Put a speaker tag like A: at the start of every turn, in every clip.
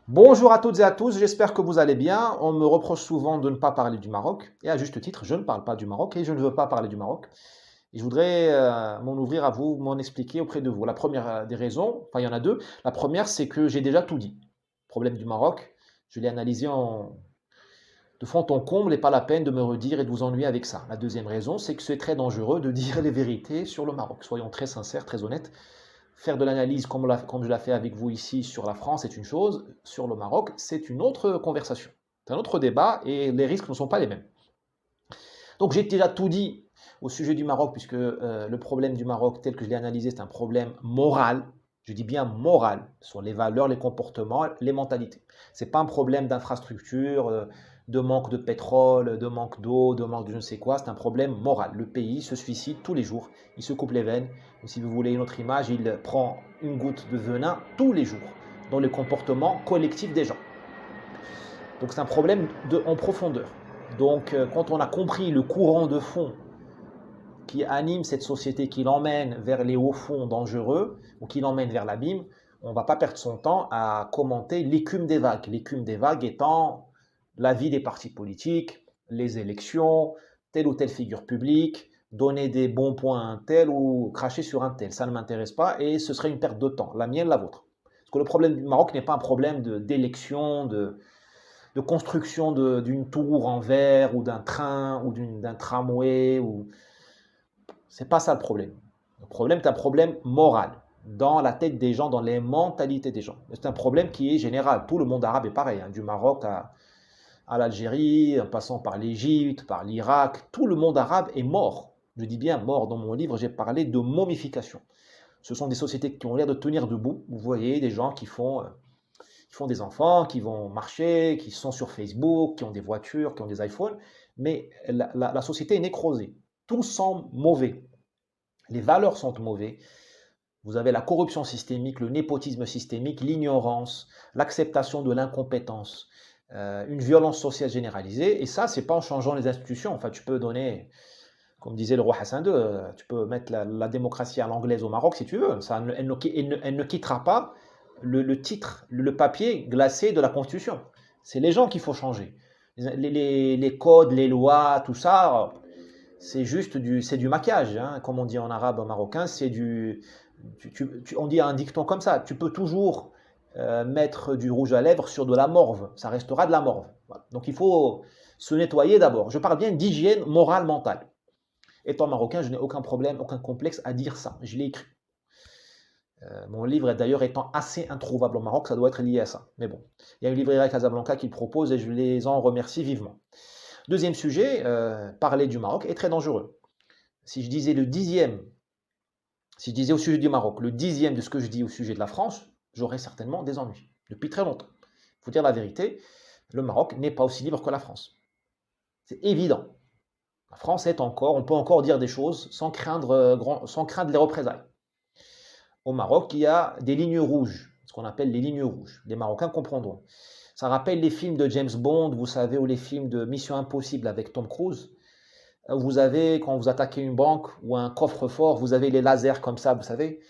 A: Bonjour à toutes et à tous, j'espère que vous allez bien. On me reproche souvent de ne pas parler du Maroc, et à juste titre, je ne parle pas du Maroc et je ne veux pas parler du Maroc. Et je voudrais m'en ouvrir à vous, m'en expliquer auprès de vous. La première des raisons, enfin il y en a deux. La première, c'est que j'ai déjà tout dit. Le problème du Maroc, je l'ai analysé de fond en comble et pas la peine de me redire et de vous ennuyer avec ça. La deuxième raison, c'est que c'est très dangereux de dire les vérités sur le Maroc. Soyons très sincères, très honnêtes. Faire de l'analyse comme je l'ai fait avec vous ici sur la France, c'est une chose. Sur le Maroc, c'est une autre conversation. C'est un autre débat et les risques ne sont pas les mêmes. Donc j'ai déjà tout dit au sujet du Maroc, puisque le problème du Maroc, tel que je l'ai analysé, c'est un problème moral. Je dis bien moral, sur les valeurs, les comportements, les mentalités. Ce n'est pas un problème d'infrastructure, de manque de pétrole, de manque d'eau, de manque de je ne sais quoi. C'est un problème moral. Le pays se suicide tous les jours. Il se coupe les veines. Ou si vous voulez une autre image, il prend une goutte de venin tous les jours dans le comportement collectif des gens. Donc c'est un problème en profondeur. Donc quand on a compris le courant de fond qui anime cette société, qui l'emmène vers les hauts fonds dangereux ou qui l'emmène vers l'abîme, on ne va pas perdre son temps à commenter l'écume des vagues. L'écume des vagues étant la vie des partis politiques, les élections, telle ou telle figure publique, donner des bons points à un tel ou cracher sur un tel. Ça ne m'intéresse pas et ce serait une perte de temps, la mienne, la vôtre. Parce que le problème du Maroc n'est pas un problème d'élection, de construction d'une tour en verre ou d'un train ou d'un tramway. C'est pas ça le problème. Le problème est un problème moral dans la tête des gens, dans les mentalités des gens. C'est un problème qui est général. Tout le monde arabe est pareil, hein, du Maroc à l'Algérie, en passant par l'Égypte, par l'Irak. Tout le monde arabe est mort. Je dis bien mort. Dans mon livre, j'ai parlé de momification. Ce sont des sociétés qui ont l'air de tenir debout. Vous voyez des gens qui font des enfants, qui vont marcher, qui sont sur Facebook, qui ont des voitures, qui ont des iPhones, mais la société est nécrosée. Tout semble mauvais. Les valeurs sont mauvaises. Vous avez la corruption systémique, le népotisme systémique, l'ignorance, l'acceptation de l'incompétence, une violence sociale généralisée. Et ça, c'est pas en changeant les institutions. Enfin, tu peux donner, comme disait le roi Hassan II, tu peux mettre la démocratie à l'anglaise au Maroc si tu veux. Ça, elle ne quittera pas le titre, le papier glacé de la Constitution. C'est les gens qu'il faut changer. Les codes, les lois, tout ça, c'est juste du maquillage, hein, comme on dit en arabe marocain, c'est on dit un dicton comme ça, tu peux toujours mettre du rouge à lèvres sur de la morve, ça restera de la morve. Voilà. Donc il faut se nettoyer d'abord. Je parle bien d'hygiène morale mentale. Étant marocain, je n'ai aucun problème, aucun complexe à dire ça. Je l'ai écrit. Mon livre, d'ailleurs, étant assez introuvable au Maroc, ça doit être lié à ça. Mais bon, il y a une librairie à Casablanca qui le propose et je les en remercie vivement. Deuxième sujet, parler du Maroc est très dangereux. Si je disais le dixième, si je disais au sujet du Maroc, le dixième de ce que je dis au sujet de la France, j'aurais certainement des ennuis. Depuis très longtemps. Il faut dire la vérité, le Maroc n'est pas aussi libre que la France. C'est évident. La France est encore, on peut encore dire des choses sans craindre les représailles. Au Maroc, il y a des lignes rouges, ce qu'on appelle les lignes rouges. Les Marocains comprendront. Ça rappelle les films de James Bond, vous savez, ou les films de Mission Impossible avec Tom Cruise. Vous avez, quand vous attaquez une banque ou un coffre-fort, vous avez les lasers comme ça, vous savez,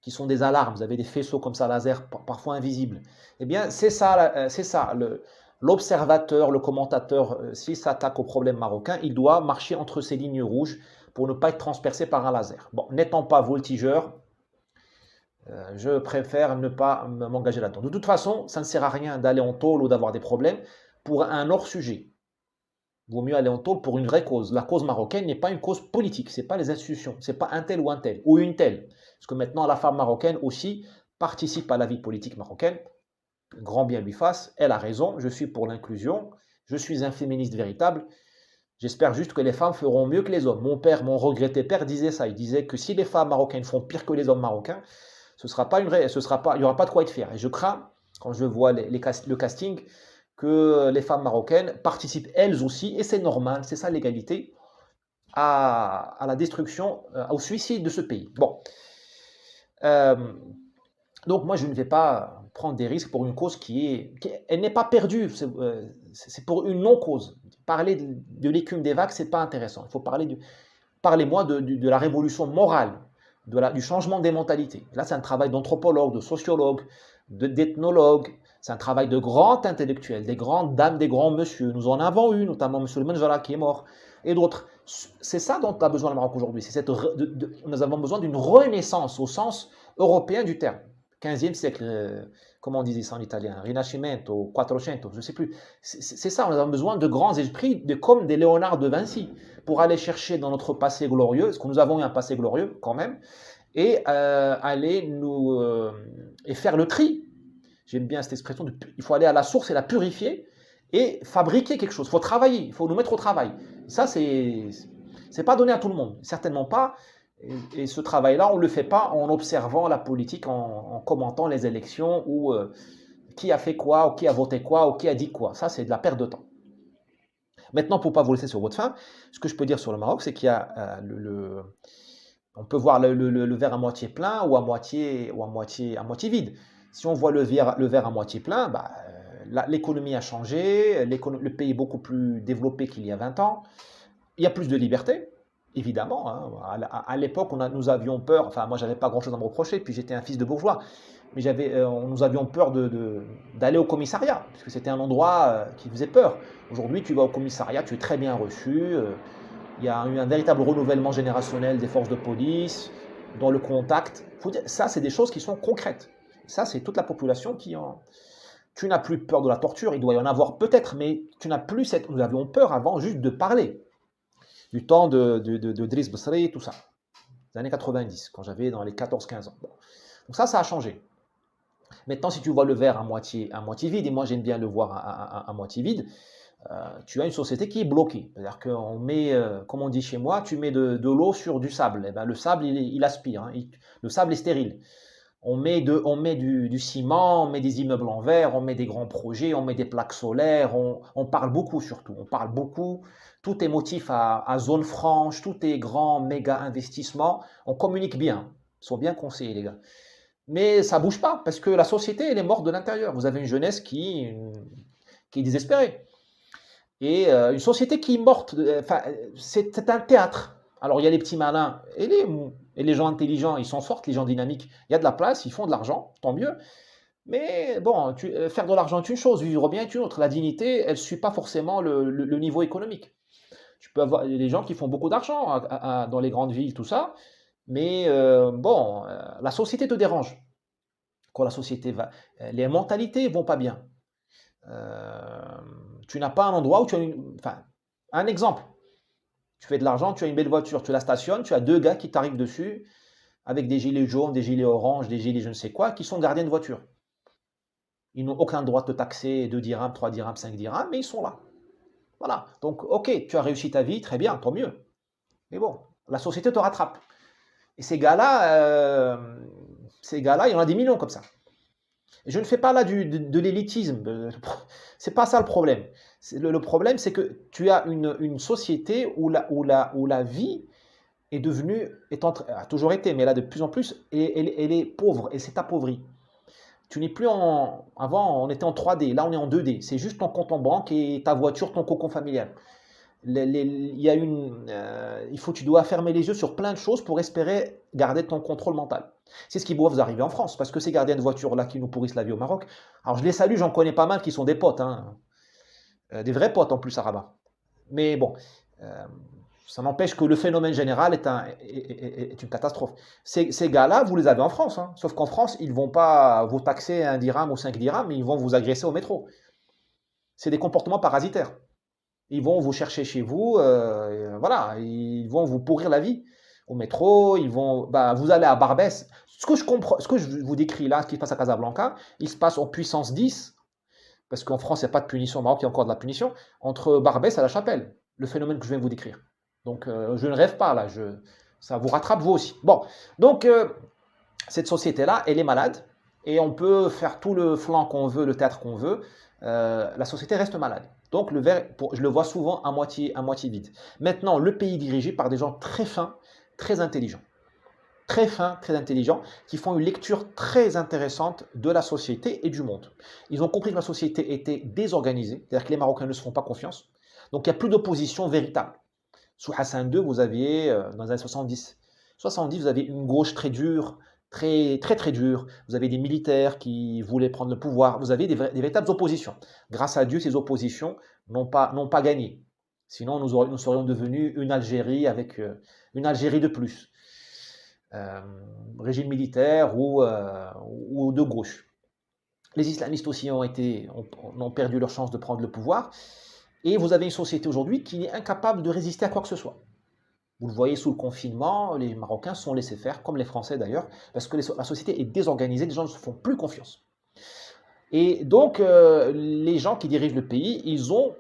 A: qui sont des alarmes. Vous avez des faisceaux comme ça, laser, parfois invisibles. Eh bien, c'est ça. L'observateur, le commentateur, s'il s'attaque au problème marocain, il doit marcher entre ces lignes rouges pour ne pas être transpercé par un laser. Bon, n'étant pas voltigeur, je préfère ne pas m'engager là-dedans. De toute façon, ça ne sert à rien d'aller en tôle ou d'avoir des problèmes pour un hors-sujet. Il vaut mieux aller en tôle pour une vraie cause. La cause marocaine n'est pas une cause politique, ce n'est pas les institutions, ce n'est pas un tel ou un tel, ou une telle. Parce que maintenant, la femme marocaine aussi participe à la vie politique marocaine. Grand bien lui fasse, elle a raison, je suis pour l'inclusion, je suis un féministe véritable. J'espère juste que les femmes feront mieux que les hommes. Mon père, mon regretté père, disait ça. Il disait que si les femmes marocaines font pire que les hommes marocains, il n'y aura pas de quoi être fier. Et je crains, quand je vois le casting, que les femmes marocaines participent elles aussi, et c'est normal, c'est ça l'égalité, à la destruction, au suicide de ce pays. Bon. Euh, donc moi, je ne vais pas prendre des risques pour une cause elle n'est pas perdue, c'est pour une non-cause. Parler de l'écume des vagues, c'est pas intéressant. Il faut parlez-moi de la révolution morale, du changement des mentalités. Là, c'est un travail d'anthropologue, de sociologue, d'ethnologue, C'est un travail de grands intellectuels, des grandes dames, des grands monsieur. Nous en avons eu, notamment M. Le Manjara qui est mort, et d'autres. C'est ça dont a besoin le Maroc aujourd'hui. Nous avons besoin d'une renaissance au sens européen du terme. 15e siècle, comment on disait ça en italien, Rinascimento, Quattrocento, je ne sais plus. C'est ça, on a besoin de grands esprits, comme des Léonard de Vinci, pour aller chercher dans notre passé glorieux, parce que nous avons eu un passé glorieux quand même, et aller et faire le tri. J'aime bien cette expression, il faut aller à la source et la purifier, et fabriquer quelque chose. Il faut travailler, il faut nous mettre au travail. Ça, c'est pas donné à tout le monde, certainement pas. Et ce travail-là, on ne le fait pas en observant la politique, en commentant les élections, ou qui a fait quoi, ou qui a voté quoi, ou qui a dit quoi. Ça, c'est de la perte de temps. Maintenant, pour ne pas vous laisser sur votre faim, ce que je peux dire sur le Maroc, c'est qu'il y a on peut voir le verre à moitié plein ou à moitié vide. Si on voit le verre à moitié plein, bah, l'économie a changé, le pays est beaucoup plus développé qu'il y a 20 ans, il y a plus de liberté, évidemment. Hein. À l'époque, nous avions peur, enfin moi j'avais pas grand-chose à me reprocher, puis j'étais un fils de bourgeois, mais nous avions peur d'aller au commissariat, parce que c'était un endroit qui faisait peur. Aujourd'hui, tu vas au commissariat, tu es très bien reçu, il y a eu un véritable renouvellement générationnel des forces de police, dans le contact. Ça, c'est des choses qui sont concrètes. Ça, c'est toute la population qui en... Tu n'as plus peur de la torture, il doit y en avoir peut-être, mais tu n'as plus cette... Nous avions peur avant juste de parler. Du temps de Driss Bessri, tout ça. Les années 90, quand j'avais dans les 14-15 ans. Bon. Donc ça a changé. Maintenant, si tu vois le verre à moitié vide, et moi j'aime bien le voir à moitié vide, tu as une société qui est bloquée. C'est-à-dire qu'on met, comme on dit chez moi, tu mets de l'eau sur du sable. Et ben, le sable, il aspire. Hein. Le sable est stérile. On met du ciment, on met des immeubles en verre, on met des grands projets, on met des plaques solaires, on parle beaucoup surtout. On parle beaucoup. Tout est motif à zone franche, tout est grand, méga investissement. On communique bien. Ils sont bien conseillés, les gars. Mais ça ne bouge pas, parce que la société, elle est morte de l'intérieur. Vous avez une jeunesse qui est désespérée. Et une société qui est morte, c'est un théâtre. Alors il y a les petits malins et les gens intelligents, ils s'en sortent, les gens dynamiques. Il y a de la place, ils font de l'argent, tant mieux. Mais bon, faire de l'argent est une chose, vivre bien est une autre. La dignité, elle ne suit pas forcément le niveau économique. Tu peux avoir des gens qui font beaucoup d'argent dans les grandes villes, tout ça. Mais bon, la société te dérange. Quand la société va, les mentalités vont pas bien. Tu n'as pas un endroit où tu as un exemple. Tu fais de l'argent, tu as une belle voiture, tu la stationnes, tu as deux gars qui t'arrivent dessus avec des gilets jaunes, des gilets oranges, des gilets je ne sais quoi, qui sont gardiens de voiture. Ils n'ont aucun droit de te taxer 2 dirhams, 3 dirhams, 5 dirhams, mais ils sont là. Voilà. Donc, ok, tu as réussi ta vie, très bien, tant mieux. Mais bon, la société te rattrape. Et ces gars-là, il y en a des millions comme ça. Je ne fais pas là de l'élitisme, c'est pas ça le problème. Le problème, c'est que tu as une société où la vie est devenue, a toujours été, mais là de plus en plus, elle est pauvre et c'est appauvri. Tu n'es plus avant, on était en 3D, là on est en 2D. C'est juste ton compte en banque et ta voiture, ton cocon familial. Tu dois fermer les yeux sur plein de choses pour espérer garder ton contrôle mental. C'est ce qui doit vous arriver en France, parce que ces gardiens de voiture là qui nous pourrissent la vie au Maroc, alors je les salue, j'en connais pas mal qui sont des potes, hein. Des vrais potes en plus à Rabat. Mais bon, ça n'empêche que le phénomène général est une catastrophe. Ces gars-là, vous les avez en France, hein. Sauf qu'en France, ils ne vont pas vous taxer 1 dirham ou 5 dirhams, mais ils vont vous agresser au métro. C'est des comportements parasitaires. Ils vont vous chercher chez vous, voilà, ils vont vous pourrir la vie. Au métro, vous allez à Barbès. Ce que je vous décris là, ce qui se passe à Casablanca, il se passe en puissance 10, parce qu'en France, il n'y a pas de punition, au Maroc, il y a encore de la punition, entre Barbès et La Chapelle, le phénomène que je viens de vous décrire. Donc, je ne rêve pas là, ça vous rattrape vous aussi. Bon, donc, cette société-là, elle est malade, et on peut faire tout le flanc qu'on veut, le théâtre qu'on veut, la société reste malade. Donc le verre, je le vois souvent à moitié vide. Maintenant, le pays est dirigé par des gens très fins, très intelligents. Très fins, très intelligents, qui font une lecture très intéressante de la société et du monde. Ils ont compris que la société était désorganisée, c'est-à-dire que les Marocains ne se font pas confiance. Donc il n'y a plus d'opposition véritable. Sous Hassan II, vous aviez, dans les années 70, vous aviez une gauche très dure, très, très, très dur. Vous avez des militaires qui voulaient prendre le pouvoir. Vous avez des véritables oppositions. Grâce à Dieu, ces oppositions n'ont pas gagné. Sinon, nous serions devenus une Algérie avec une Algérie de plus. Euh, Régime militaire ou de gauche. Les islamistes aussi ont perdu leur chance de prendre le pouvoir. Et vous avez une société aujourd'hui qui est incapable de résister à quoi que ce soit. Vous le voyez sous le confinement, les Marocains sont laissés faire, comme les Français d'ailleurs, parce que la société est désorganisée, les gens ne se font plus confiance. Et donc, les gens qui dirigent le pays, ils ont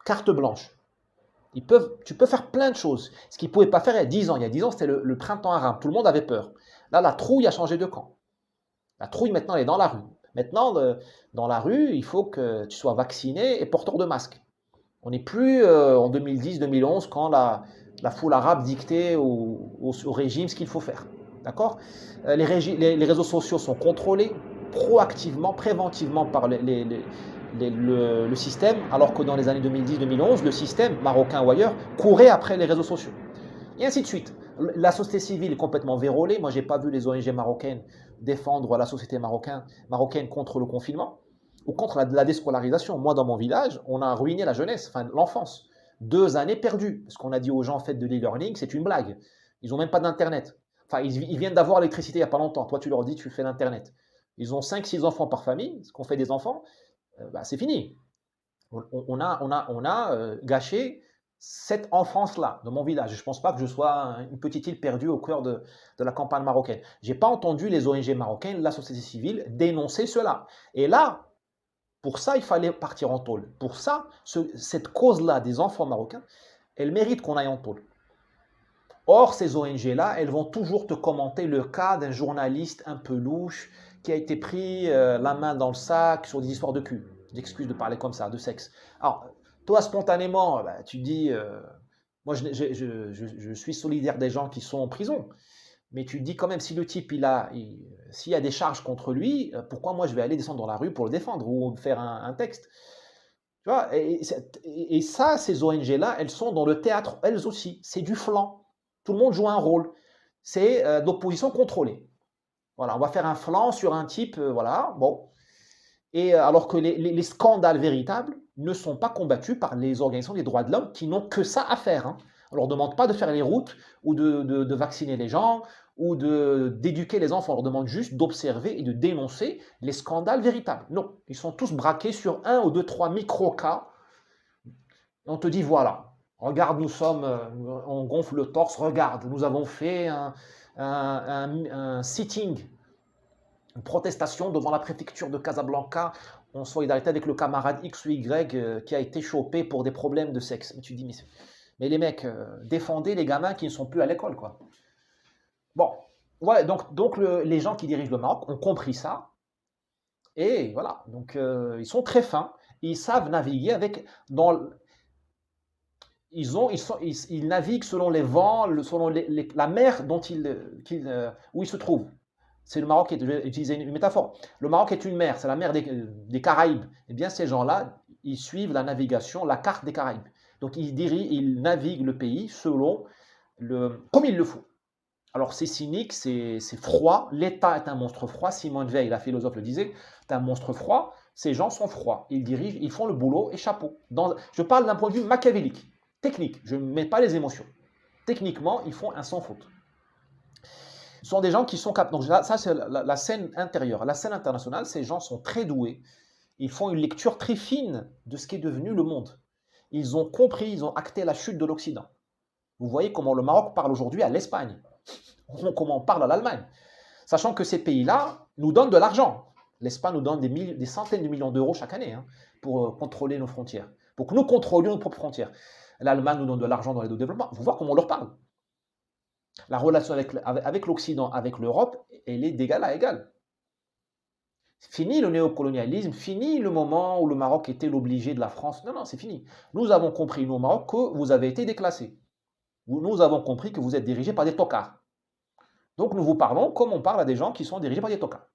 A: carte blanche. Tu peux faire plein de choses. Ce qu'ils ne pouvaient pas faire il y a 10 ans. Il y a 10 ans, c'était le printemps arabe. Tout le monde avait peur. Là, la trouille a changé de camp. La trouille, maintenant, elle est dans la rue. Maintenant, dans la rue, il faut que tu sois vacciné et porteur de masque. On n'est plus en 2010-2011 quand la foule arabe dictait au régime ce qu'il faut faire. D'accord? Les réseaux sociaux sont contrôlés proactivement, préventivement par le système, alors que dans les années 2010-2011, le système, marocain ou ailleurs, courait après les réseaux sociaux. Et ainsi de suite. La société civile est complètement vérolée. Moi, je n'ai pas vu les ONG marocaines défendre la société marocaine contre le confinement ou contre la déscolarisation. Moi, dans mon village, on a ruiné la jeunesse, enfin l'enfance. 2 années perdues. Parce qu'on a dit aux gens, faites de l'e-learning, c'est une blague. Ils n'ont même pas d'Internet. Enfin, ils viennent d'avoir l'électricité il n'y a pas longtemps. Toi, tu leur dis, tu fais l'Internet. Ils ont 5-6 enfants par famille. Ce qu'on fait des enfants, c'est fini. On a gâché cette enfance-là, dans mon village. Je ne pense pas que je sois une petite île perdue au cœur de la campagne marocaine. Je n'ai pas entendu les ONG marocaines, la société civile, dénoncer cela. Et là, pour ça, il fallait partir en tôle. Pour ça, cette cause-là des enfants marocains, elle mérite qu'on aille en tôle. Or, ces ONG-là, elles vont toujours te commenter le cas d'un journaliste un peu louche qui a été pris la main dans le sac sur des histoires de cul. J'excuse de parler comme ça, de sexe. Alors, toi, spontanément, tu dis, moi, je suis solidaire des gens qui sont en prison. Mais tu te dis quand même, si le type, s'il y a des charges contre lui, pourquoi moi je vais aller descendre dans la rue pour le défendre ou faire un texte? Tu vois, et ça, ces ONG-là, elles sont dans le théâtre, elles aussi. C'est du flanc. Tout le monde joue un rôle. C'est d'opposition contrôlée. Voilà, on va faire un flanc sur un type, voilà, bon. Et alors que les scandales véritables ne sont pas combattus par les organisations des droits de l'homme qui n'ont que ça à faire. Hein. On ne leur demande pas de faire les routes ou de vacciner les gens ou d'éduquer les enfants. On leur demande juste d'observer et de dénoncer les scandales véritables. Non, ils sont tous braqués sur 1 ou 2, 3 micro-cas. On te dit, voilà, regarde, on gonfle le torse, regarde, nous avons fait un sitting, une protestation devant la préfecture de Casablanca en solidarité avec le camarade X ou Y qui a été chopé pour des problèmes de sexe. Mais tu dis, mais les mecs, défendez les gamins qui ne sont plus à l'école, quoi. Bon, ouais, donc les gens qui dirigent le Maroc ont compris ça. Et voilà, donc ils sont très fins. Ils savent naviguer ils naviguent selon les vents, selon la mer où ils se trouvent. C'est le Maroc, je vais utiliser une métaphore. Le Maroc est une mer, c'est la mer des Caraïbes. Eh bien, ces gens-là, ils suivent la navigation, la carte des Caraïbes. Donc, ils naviguent le pays comme il le faut. Alors, c'est cynique, c'est froid. L'État est un monstre froid. Simone Veil, la philosophe, le disait. C'est un monstre froid. Ces gens sont froids. Ils dirigent, ils font le boulot et chapeau. Je parle d'un point de vue machiavélique, technique. Je ne mets pas les émotions. Techniquement, ils font un sans faute. Ce sont des gens qui sont capables. Donc, ça, c'est la scène intérieure. La scène internationale, ces gens sont très doués. Ils font une lecture très fine de ce qu'est devenu le monde. Ils ont compris, ils ont acté la chute de l'Occident. Vous voyez comment le Maroc parle aujourd'hui à l'Espagne, comment on parle à l'Allemagne. Sachant que ces pays-là nous donnent de l'argent. L'Espagne nous donne des centaines de millions d'euros chaque année pour contrôler nos frontières, pour que nous contrôlions nos propres frontières. L'Allemagne nous donne de l'argent dans l'aide au développement. Vous voyez comment on leur parle. La relation avec l'Occident, avec l'Europe, elle est d'égal à égal. Fini le néocolonialisme, fini le moment où le Maroc était l'obligé de la France. Non, c'est fini. Nous avons compris, nous au Maroc, que vous avez été déclassés. Nous avons compris que vous êtes dirigés par des tocards. Donc nous vous parlons comme on parle à des gens qui sont dirigés par des tocards.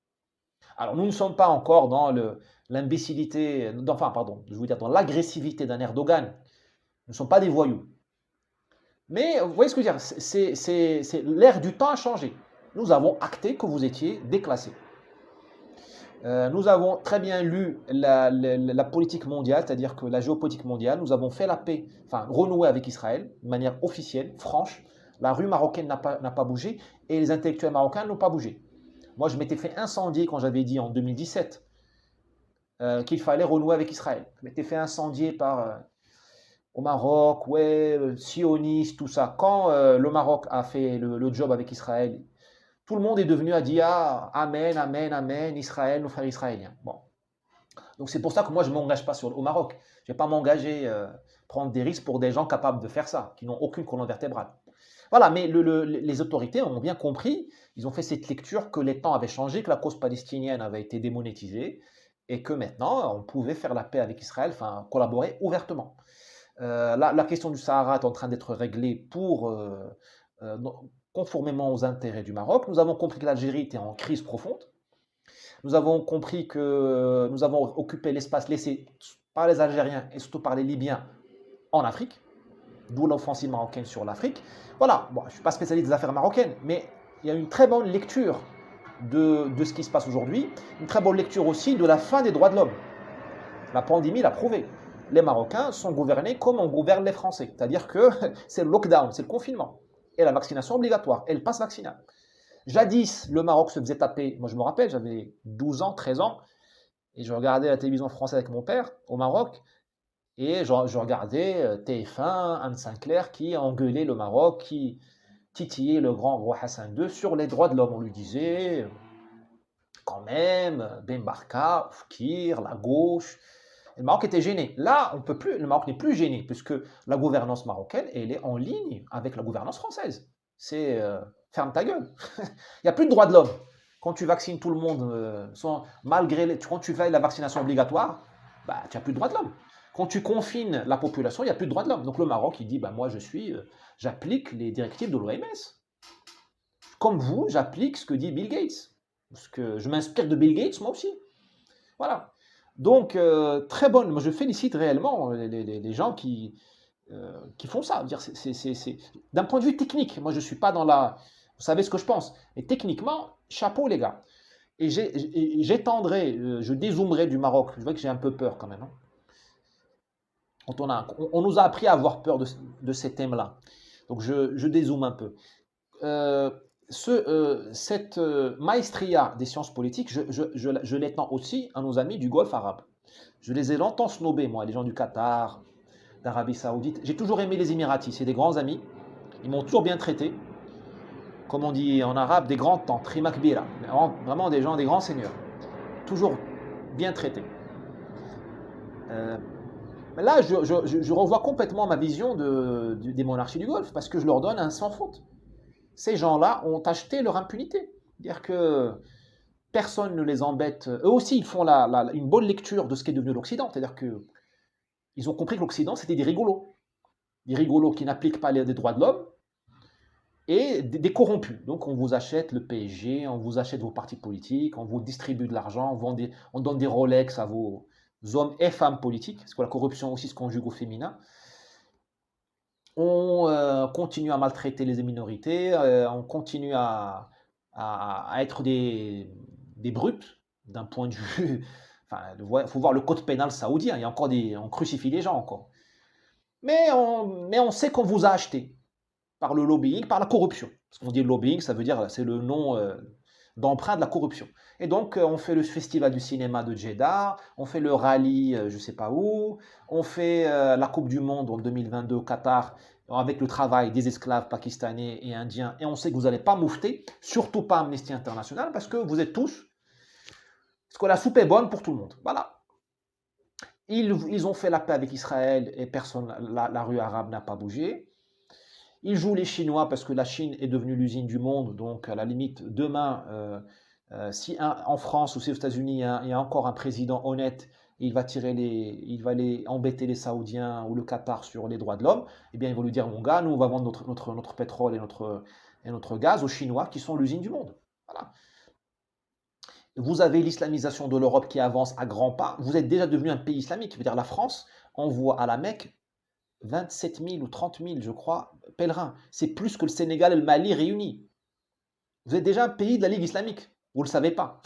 A: Alors nous ne sommes pas encore dans l'imbécilité, je veux dire dans l'agressivité d'un Erdogan. Nous ne sommes pas des voyous. Mais vous voyez ce que je veux dire, l'ère du temps a changé. nous avons acté que vous étiez déclassés. Nous avons très bien lu la politique mondiale, c'est-à-dire que la géopolitique mondiale, nous avons fait la paix, enfin renoué avec Israël de manière officielle, franche. La rue marocaine n'a pas bougé et les intellectuels marocains n'ont pas bougé. Moi, je m'étais fait incendier quand j'avais dit en 2017 qu'il fallait renouer avec Israël. Je m'étais fait incendier par au Maroc, ouais, sioniste, tout ça. Quand le Maroc a fait le job avec Israël, tout le monde est devenu à dire ah, Amen, Amen, Amen, Israël, nos frères israéliens. Bon. Donc c'est pour ça que moi je ne m'engage pas au Maroc. Je ne vais pas m'engager, prendre des risques pour des gens capables de faire ça, qui n'ont aucune colonne vertébrale. Voilà, mais les autorités ont bien compris, ils ont fait cette lecture que les temps avaient changé, que la cause palestinienne avait été démonétisée, et que maintenant on pouvait faire la paix avec Israël, enfin collaborer ouvertement. La question du Sahara est en train d'être réglée euh, conformément aux intérêts du Maroc. Nous avons compris que l'Algérie était en crise profonde. Nous avons compris que nous avons occupé l'espace laissé par les Algériens et surtout par les Libyens en Afrique, d'où l'offensive marocaine sur l'Afrique. Voilà, bon, je ne suis pas spécialiste des affaires marocaines, mais il y a une très bonne lecture de ce qui se passe aujourd'hui, une très bonne lecture aussi de la fin des droits de l'homme. La pandémie l'a prouvé. Les Marocains sont gouvernés comme on gouverne les Français, c'est-à-dire que c'est le lockdown, c'est le confinement, et la vaccination obligatoire, et le pass vaccinal. Jadis, le Maroc se faisait taper, moi je me rappelle, j'avais 12 ans, 13 ans, et je regardais la télévision française avec mon père au Maroc, et je regardais TF1, Anne Sinclair qui engueulait le Maroc, qui titillait le grand roi Hassan II sur les droits de l'homme. On lui disait, quand même, Ben Barka, Fkir, la gauche. Le Maroc était gêné. Là, on peut plus, le Maroc n'est plus gêné, puisque la gouvernance marocaine, elle est en ligne avec la gouvernance française. C'est ferme ta gueule. Il n'y a plus de droits de l'homme. Quand tu vaccines tout le monde, quand tu fais la vaccination obligatoire, bah, tu n'as plus de droits de l'homme. Quand tu confines la population, il n'y a plus de droits de l'homme. Donc le Maroc, il dit, bah, moi, j'applique les directives de l'OMS. Comme vous, j'applique ce que dit Bill Gates. Parce que je m'inspire de Bill Gates, moi aussi. Voilà. Donc, très bonne. Moi, je félicite réellement les gens qui font ça. D'un point de vue technique, moi, je ne suis pas dans la. Vous savez ce que je pense. Et techniquement, chapeau, les gars. Et j'étendrai, je dézoomerai du Maroc. Je vois que j'ai un peu peur quand même. Hein. Quand on nous a appris à avoir peur de ces thèmes-là. Donc, je dézoome un peu. Cette maestria des sciences politiques, je l'étends aussi à nos amis du Golfe arabe. Je les ai longtemps snobés, moi, les gens du Qatar, d'Arabie Saoudite. J'ai toujours aimé les Émiratis, c'est des grands amis. Ils m'ont toujours bien traité. Comme on dit en arabe, des grands tantes, rimakbira. Vraiment des gens, des grands seigneurs. Toujours bien traités. Mais là, je revois complètement ma vision des monarchies du Golfe, parce que je leur donne un sans faute. Ces gens-là ont acheté leur impunité. C'est-à-dire que personne ne les embête. Eux aussi, ils font une bonne lecture de ce qu'est devenu l'Occident. C'est-à-dire qu'ils ont compris que l'Occident, c'était des rigolos. Des rigolos qui n'appliquent pas les droits de l'homme et des corrompus. Donc on vous achète le PSG, on vous achète vos partis politiques, on vous distribue de l'argent, on donne des Rolex à vos hommes et femmes politiques, parce que la corruption aussi se conjugue au féminin. On continue à maltraiter les minorités, on continue à être des brutes d'un point de vue. Enfin, il faut voir le code pénal saoudien, il y a encore on crucifie les gens encore. Mais on sait qu'on vous a acheté par le lobbying, par la corruption. Parce qu'on dit lobbying, ça veut dire, c'est le nom d'emprunt de la corruption. Et donc, on fait le festival du cinéma de Jeddah, on fait le rallye, je ne sais pas où, on fait la Coupe du Monde en 2022 au Qatar, avec le travail des esclaves pakistanais et indiens, et on sait que vous n'allez pas moufter, surtout pas Amnesty International, parce que vous êtes tous, parce que la soupe est bonne pour tout le monde. Voilà. Ils ont fait la paix avec Israël, et personne, la rue arabe n'a pas bougé. Ils jouent les Chinois parce que la Chine est devenue l'usine du monde, donc à la limite, demain, si en France ou si aux États-Unis, il y a encore un président honnête, il va aller embêter les Saoudiens ou le Qatar sur les droits de l'homme, eh bien ils vont lui dire, mon gars, nous on va vendre notre pétrole et notre gaz aux Chinois qui sont l'usine du monde. Voilà. Vous avez l'islamisation de l'Europe qui avance à grands pas. Vous êtes déjà devenu un pays islamique. Je veux dire, la France envoie à la Mecque 27 000 ou 30 000, je crois, pèlerins. C'est plus que le Sénégal et le Mali réunis. Vous êtes déjà un pays de la Ligue islamique. Vous ne le savez pas.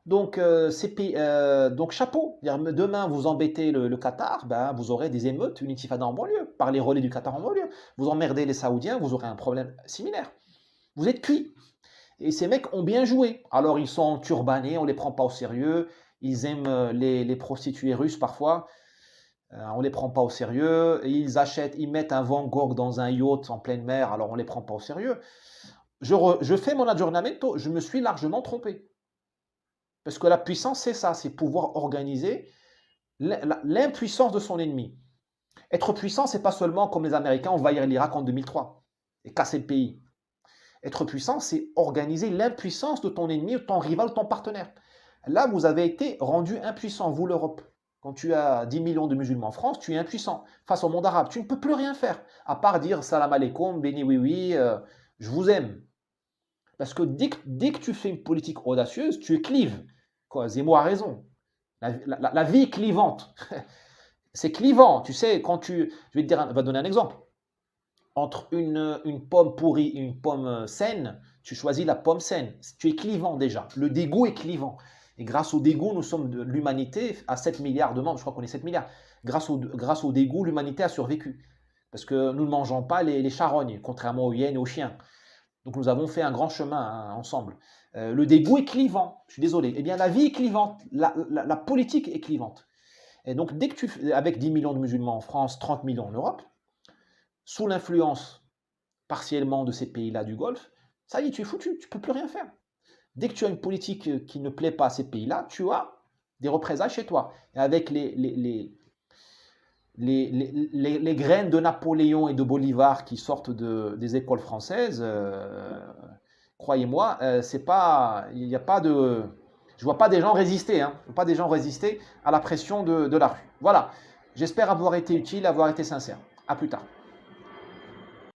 A: Donc, donc chapeau. Demain, vous embêtez le Qatar, ben, vous aurez des émeutes, une intifada en banlieue, par les relais du Qatar en banlieue. Vous emmerdez les Saoudiens, vous aurez un problème similaire. Vous êtes cuits. Et ces mecs ont bien joué. Alors, ils sont turbanés, on ne les prend pas au sérieux. Ils aiment les prostituées russes parfois. On ne les prend pas au sérieux. Et ils mettent un Van Gogh dans un yacht en pleine mer, alors on ne les prend pas au sérieux. Je fais mon aggiornamento, je me suis largement trompé. Parce que la puissance, c'est ça, c'est pouvoir organiser l'impuissance de son ennemi. Être puissant, c'est pas seulement comme les Américains envahir l'Irak en 2003 et casser le pays. Être puissant, c'est organiser l'impuissance de ton ennemi, de ton rival, de ton partenaire. Là, vous avez été rendu impuissant, vous l'Europe. Quand tu as 10 millions de musulmans en France, tu es impuissant face au monde arabe. Tu ne peux plus rien faire, à part dire salam alaikum, béni oui oui, je vous aime. Parce que dès que tu fais une politique audacieuse, tu es clive. Quoi, Zemmour a raison. La vie est clivante. C'est clivant. Tu sais, je vais te dire, va donner un exemple. Entre une pomme pourrie et une pomme saine, tu choisis la pomme saine. Tu es clivant déjà. Le dégoût est clivant. Et grâce au dégoût, nous sommes de l'humanité à 7 milliards de membres. Je crois qu'on est 7 milliards. Grâce au dégoût, l'humanité a survécu. Parce que nous ne mangeons pas les charognes, contrairement aux hyènes et aux chiens. Donc nous avons fait un grand chemin hein, ensemble. Le dégoût est clivant, je suis désolé. Eh bien la vie est clivante, la politique est clivante. Et donc dès que avec 10 millions de musulmans en France, 30 millions en Europe, sous l'influence partiellement de ces pays-là du Golfe, ça y est, tu es foutu, tu ne peux plus rien faire. Dès que tu as une politique qui ne plaît pas à ces pays-là, tu as des représailles chez toi. Et avec les graines de Napoléon et de Bolivar qui sortent des écoles françaises, croyez-moi, c'est pas, il n'y a pas de, je vois pas des gens résister, hein, je vois pas des gens résister à la pression de la rue. Voilà, j'espère avoir été utile, avoir été sincère. À plus tard.